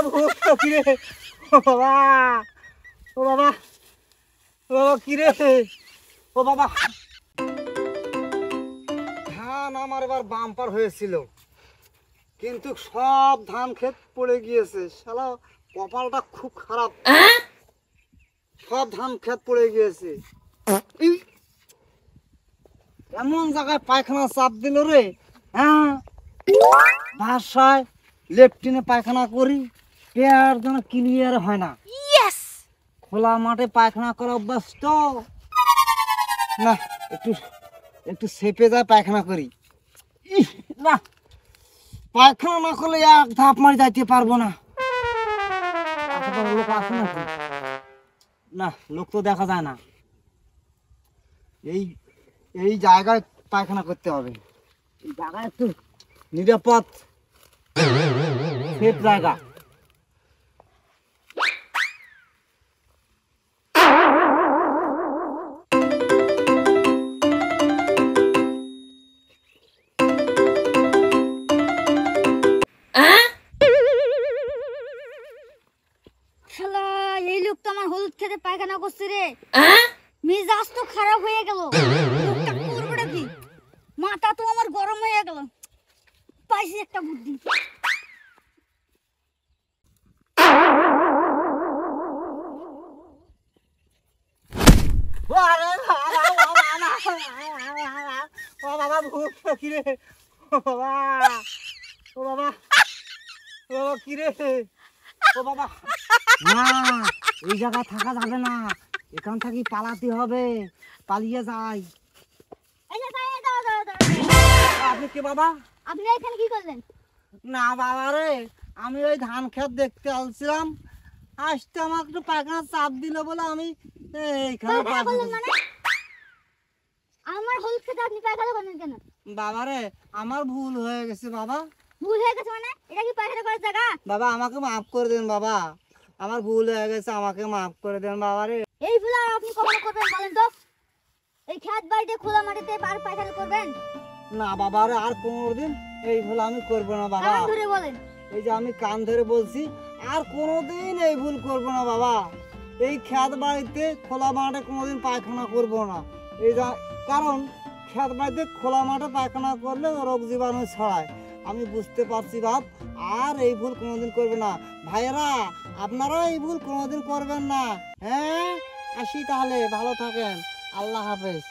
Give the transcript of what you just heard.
ভূত কিরে ও বাবা ও বাবা ও বাবা কিরে ও বাবা ধান আমার এবার বাম্পার হয়েছিল কিন্তু সব ধান ক্ষেত পড়ে গিয়েছে শালা কপালটা খুব খারাপ সব ধান ক্ষেত পড়ে গিয়েছে এমন জায়গায় পায়খানা চাপ দিল রে হ্যাঁ বাসায় লেফটিনে পায়খানা করি পেয়ার যেন ক্লিয়ার হয় না খোলা মাঠে পায়খানা করা অভ্যাস তো না একটু একটু সেপে যায় পায়খানা করি না পায়খানা না করলে এক ধাপ মারি যাইতে পারবো না লোক আছে নাকি না লোক তো দেখা যায় না এই এই জায়গায় পায়খানা করতে হবে এই জায়গায় একটু নিরাপদ সেফ জায়গা এই লোক তো আমার হলুদ খেতে পায়খানা করছে রে মেজাজ তো খারাপ হয়ে গেল করবোটা কি মাথা তো আমার গরম হয়ে গেল পাইছি একটা বুদ্ধি ও বাবা ভূত কিরে ও বাবা ও বাবা ও বাবা কিরে ও বাবা না এই জায়গায় থাকা যাবে না এখান থেকে পালাতে হবে পালিয়ে যাই আপনি কে বাবা আপনি এখানে কি করলেন না বাবা রে আমি ওই ধান ক্ষেত দেখতে আসছিলাম আসতে আমাকে একটু পায়খানা চাপ দিল বলে আমি এইখানে মানে আমার হলুদ খেতে আপনি পায়খানা করলেন কেন বাবা রে আমার ভুল হয়ে গেছে বাবা ভুল হয়ে গেছে মানে এটা কি পায়খানা করার জায়গা বাবা আমাকে মাফ করে দেন বাবা আমার ভুল হয়ে গেছে আমাকে মাফ করে দেন বাবা রে এই ভুল আর আপনি কখনো করবেন বলেন তো এই খেত বাড়িতে খোলা মাটিতে পায়খানা করবেন না বাবা রে আর কোনোদিন এই ভুল আমি করব না বাবা কান ধরে বলেন এই যে আমি কান ধরে বলছি আর কোনোদিন এই ভুল করব না বাবা এই খেত বাড়িতে খোলা মাঠে কোনোদিন পায়খানা করব না এই কারণ খেত বাড়িতে খোলা মাঠে পায়খানা করলে রোগ জীবাণু ছড়ায় আমি বুঝতে পারছি বাপ আর এই ভুল কোনোদিন করবে না ভাইয়েরা আপনারা এই ভুল কোনোদিন করবেন না হ্যাঁ আসি তাহলে ভালো থাকেন আল্লাহ হাফেজ